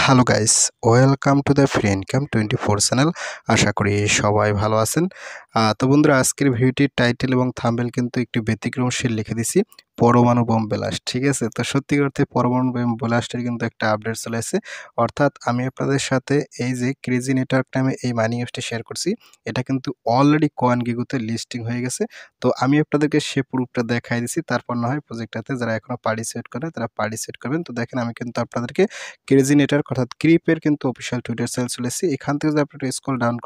Hello guys, welcome to the free income 24 channel. আশা করি সবাই ভালো আছেন। তো বন্ধুরা, আজকের ভিডিওটির টাইটেল এবং থাম্বনেল কিন্তু একটু ব্যতিক্রমশীল লিখে দিছি, পরমাণু বোম ব্লাস্ট। ঠিক আছে, তো সত্যিকার অর্থে পরমাণু বোম ব্লাস্টের কিন্তু একটা আপডেট চলে এসেছে। অর্থাৎ আমি আপনাদের সাথে এই যে ক্রেজি নেটওয়ার্ক নামে এই মানি অ্যাপসটি শেয়ার করছি, এটা কিন্তু অলরেডি কয়েনগিগোতে লিস্টিং হয়ে গেছে। তো আমি আপনাদেরকে সে প্রুফটা দেখাই দিছি, তারপর না হয় প্রজেক্টটাতে যারা এখনো পার্টিসিপেট করে তারা পার্টিসিপেট করবেন। তো দেখেন, আমি কিন্তু আপনাদেরকে ক্রেজি নেটওয়ার্ক অর্থাৎ ক্রিপের কিন্তু অফিসিয়াল টুইটার সেল চলে এসেছে। এখান থেকে যদি আপনি একটু স্ক্রল ডাউন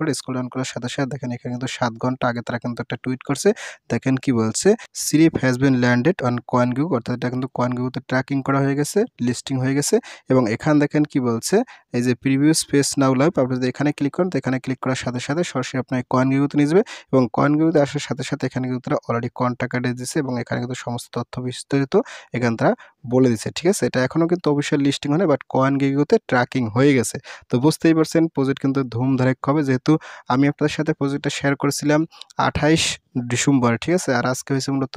করার সাথে সাথে দেখেন এখানে কিন্তু 7 ঘন্টা আগে তারা কিন্তু একটা টুইট করছে। দেখেন কি বলছে, slip has been landed on Coingig, অর্থাৎ এটা কিন্তু কয়েনগিগোতে ট্র্যাকিং করা হয়ে গেছে, লিস্টিং হয়ে গেছে। এবং এখান দেখেন কি বলছে, এই যে প্রিভিউস পেজ নাও লাইভ, আপনি যদি এখানে ক্লিক করেন তো এখানে ক্লিক করার সাথে সাথে সরাসরি আপনার কয়েনগিগোতে নিয়ে যাবে। এবং কয়েনগিগোতে আসার সাথে সাথে এখানে কিন্তু তারা অলরেডি কন্ট্যাক্ট অ্যাড্রেস দিচ্ছে এবং এখানে কিন্তু সমস্ত তথ্য বিস্তারিত এখানে তারা বলে দিচ্ছে। ঠিক আছে, এটা এখনো কিন্তু অফিসিয়াল লিস্টিং হয় না, বাট কয়েনগিগোতে ট্র্যাকিং হয়ে গেছে। তো বুঝতেই পারছেন প্রজেক্ট কিন্তু ধুমধারাক হবে, যেহেতু আমি আপনাদের সাথে প্রজেক্টটা শেয়ার করেছিলাম 28 ডিসেম্বর। ঠিক আছে, আর আজকে হয়েছে মূলত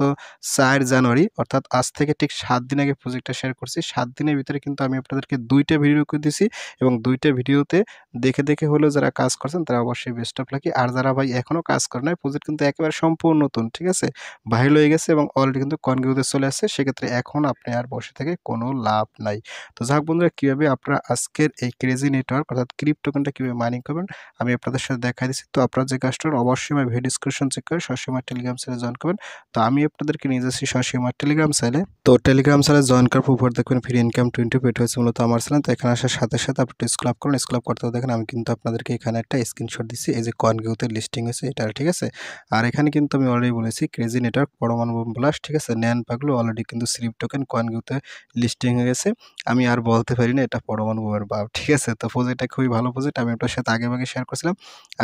4 জানুয়ারি, অর্থাৎ আজ থেকে ঠিক 7 দিন আগে প্রজেক্টটা শেয়ার করছি। 7 দিনের ভিতরে কিন্তু আমি আপনাদেরকে 2টা ভিডিও করে দিছি এবং 2টা ভিডিওতে দেখে দেখে হলেও যারা কাজ করছেন তারা অবশ্যই বেস্ট অফ লাকি। আর যারা ভাই এখনো কাজ করে নাই, প্রজেক্ট কিন্তু একেবারে সম্পূর্ণ নতুন। ঠিক আছে, ভাইরাল হয়ে গেছে এবং অলরেডি কিন্তু কনফিউতে চলে আসছে। সেক্ষেত্রে এখন আপনি আর বসে থেকে কোনো লাভ নাই। তো যাক বন্ধুরা, কীভাবে আপনারা আজকের এই ক্রেজি নেটওয়ার্ক অর্থাৎ ক্রিপ্টো টোকেনটা কীভাবে মাইনিং করবেন আমি আপনাদের সাথে দেখাই দিচ্ছি। তো আপনারা যে কাজটা করবেন, অবশ্যই আমার ভিডিও ডিসক্রিপশন চেক করে সরাসরি আমার টেলিগ্রাম চ্যানেলে জয়েন করবেন। তো আমি আপনাদেরকে নিয়ে যাচ্ছি সরাসরি আমার টেলিগ্রাম চ্যানেলে। তো টেলিগ্রাম চ্যানেলে জয়েন করার উপর দেখবেন ফ্রি ইনকাম 20 পেট হয়েছে মূলত আমার চ্যানেল। তো এখানে আসার সাথে সাথে আপনি স্ক্রল আপ করুন। স্ক্রল আপ করতে দেখেন আমি কিন্তু আপনাদেরকে এখানে একটা স্ক্রিনশট দিচ্ছি, এই যে কয়েনগিগোতে লিস্টিং হয়েছে এটা। ঠিক আছে, আর এখানে কিন্তু আমি অলরেডি বলেছি ক্রেজি নেটওয়ার্ক পরমাণু বোম ব্লাস্ট। ঠিক আছে, নেন পাগলো অলরেডি কিন্তু স্লিপ টোকেন কয়েনগিগোতে লিস্টিং হয়ে গেছে। আমি আর বলতে পারি না এটা পরমাণু বোমের বাপ। ঠিক আছে, তো প্রজেক্টটা খুবই ভালো প্রজেক্ট, আমি আপনার সাথে আগে শেয়ার করেছিলাম।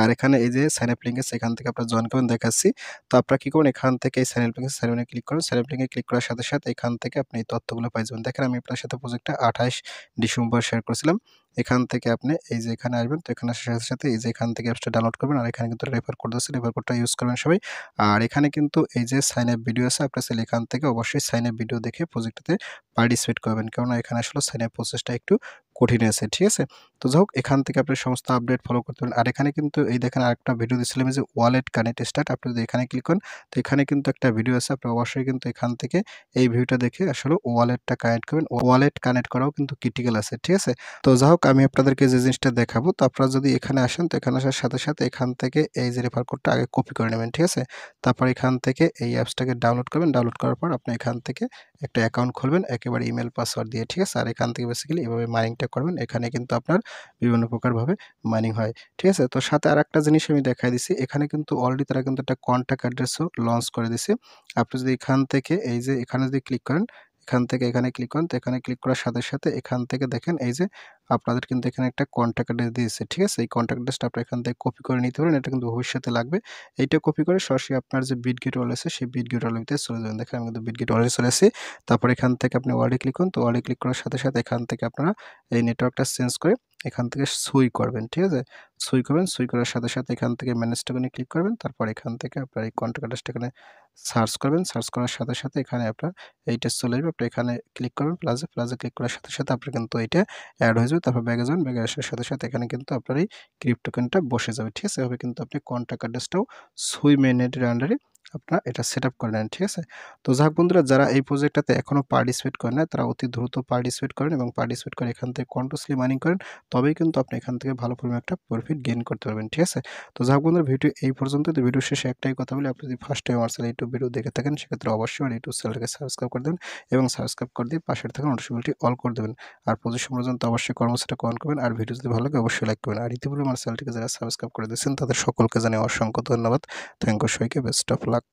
আর এখানে এই যে সাইন আপ লিঙ্ক আছে, এখান থেকে আপনারা জয়েন করবেন দেখাচ্ছি। তো আপনারা কি করবেন, এখান থেকে এই সাইন আপ লিঙ্কে ক্লিক করুন। সাইন আপ লিঙ্কে ক্লিক করার সাথে সাথে এখান থেকে আপনি এই তথ্যগুলো পাই যাবেন। দেখেন আমি আপনার সাথে প্রজেক্টটা 28 ডিসেম্বর শেয়ার করেছিলাম। এখান থেকে আপনি এই যে এখানে আসবেন, তো এখানে আসার সাথে সাথে এই যে এখান থেকে অ্যাপসটা ডাউনলোড করবেন। আর এখানে কিন্তু রেফার কোড আছে, রেফার কোডটা ইউজ করবেন সবাই। আর এখানে কিন্তু এই যে সাইন আপ ভিডিও আছে, আপনার চাইলে এখান থেকে অবশ্যই সাইন আপ ভিডিও দেখে প্রজেক্টটাতে পার্টিসিপেট করবেন, কেননা এখানে আসলে সাইন আপ প্রসেসটা একটু কঠিন আছে। ঠিক আছে, তো যাই হোক এখান থেকে আপনি সমস্ত আপডেট ফলো করতে পারেন। আর এখানে কিন্তু এই দেখেন আরেকটা ভিডিও দিয়েছিলাম যে ওয়ালেট কানেক্ট স্টার্ট, আপনি যদি এখানে ক্লিক করেন তো এখানে কিন্তু একটা ভিডিও আছে, আপনি অবশ্যই কিন্তু এখান থেকে এই ভিডিওটা দেখে আসলে ওয়ালেটটা কানেক্ট করবেন। ওয়ালেট কানেক্ট করাও কিন্তু ক্রিটিক্যাল আছে। ঠিক আছে, তো যাই হোক আমি আপনাদেরকে যে জিনিসটা দেখাবো, তো আপনারা যদি এখানে আসেন তো এখানে আসার সাথে সাথে এখান থেকে এই যে রেফার কোডটা আগে কপি করে নেবেন। ঠিক আছে, তারপর এখান থেকে এই অ্যাপসটাকে ডাউনলোড করবেন। ডাউনলোড করার পর আপনি এখান থেকে একটা অ্যাকাউন্ট খুলবেন একেবারে ইমেল পাসওয়ার্ড দিয়ে। ঠিক আছে, আর এখান থেকে বেসিক্যালি এভাবে মাইনিংটা করবেন। এখানে কিন্তু আপনার বিভিন্ন প্রকারভাবে মাইনিং হয়। ঠিক আছে, তো সাথে আরেকটা জিনিস আমি দেখাই দিছি, এখানে কিন্তু অলরেডি তারা কিন্তু একটা কন্ট্যাক্ট অ্যাড্রেসও লঞ্চ করে দিছে। আপনি যদি এখান থেকে এই যে এখানে যদি ক্লিক করেন, এখান থেকে এখানে ক্লিক করেন, তো এখানে ক্লিক করার সাথে সাথে এখান থেকে দেখেন এই যে আপনাদের কিন্তু এখানে একটা কন্ট্যাক্ট অ্যাড্রেস দিয়েছে। ঠিক আছে, এই কন্ট্যাক্ট অ্যাড্রেসটা আপনারা এখান থেকে কপি করে নিতে পারেন, এটা কিন্তু ভবিষ্যতে লাগবে। এইটা কপি করে সরাসরি আপনার যে বিটগেট ওয়ালেট আছে সেই বিটগেট ওয়ালেটে চলে যাবেন। দেখেন আমি কিন্তু বিটগেট ওয়ালেটে চলে আসি। তারপর এখান থেকে আপনি ওয়ালেটে ক্লিক করুন। তো ওয়ালেটে ক্লিক করার সাথে সাথে এখান থেকে আপনারা এই নেটওয়ার্কটা চেঞ্জ করে এখান থেকে সুই করবেন। ঠিক আছে, সুই করবেন। সুই করার সাথে সাথে এখান থেকে ম্যানেজ টোকেনে ক্লিক করবেন। তারপর এখান থেকে আপনার এই কন্ট্যাক্ট অ্যাড্রেসটা এখানে সার্চ করবেন। সার্চ করার সাথে সাথে এখানে আপনার এইটা চলে আসবে। আপনি এখানে ক্লিক করবেন প্লাসে ক্লিক করার সাথে সাথে আপনার কিন্তু এইটা অ্যাড হয়ে যাবে। তারপর ব্যাগে যাবেন। ব্যাগে আসার সাথে সাথে এখানে কিন্তু আপনার এই ক্রিপ্টো টোকেনটা বসে যাবে। ঠিক আছে, এভাবে কিন্তু আপনি কন্ট্যাক্ট অ্যাড্রেসটাও সুই মেইননেটের আন্ডারে আপনারা এটা সেটআপ করে নেন। ঠিক আছে, তো যাক বন্ধুরা, যারা এই প্রজেক্টটাতে এখনো পার্টিসিপেট করেন না তারা অতি দ্রুত পার্টিসিপেট করেন এবং পার্টিসিপেট করে এখান থেকে কন্টিনিউয়াসলি মাইনিং করেন, তবেই কিন্তু আপনি এখান থেকে ভালো পরিমাণে একটা প্রফিট গেইন করতে পারবেন। ঠিক আছে, তো যাক বন্ধুরা, ভিডিও এই পর্যন্ত। তো ভিডিও শেষে একটাই কথা বলি, আপনি যদি ফার্স্ট টাইম আমার চ্যানেল ইউটিউব ভিডিও দেখে থাকেন সেক্ষেত্রে অবশ্যই আমার ইউটিউব চ্যানেলকে সাবস্ক্রাইব করে দেবেন এবং সাবস্ক্রাইব করে দিয়ে পাশের থাকা নোটিফিকেশনটি অল করে দেবেন। আর পজিশন পর্যন্ত অবশ্যই কর্মসূচিটা কমেন্ট করবেন আর ভিডিও যদি ভালো লাগে অবশ্যই লাইক করবেন। আর ইতিপূর্বে আমার চ্যানেলটিকে যারা সাবস্ক্রাইব করে দিয়েছেন তাদের সকলকে জানাই অসংখ্য ধন্যবাদ। থ্যাংক ইউ, সবাইকে বেস্ট অফ লাক।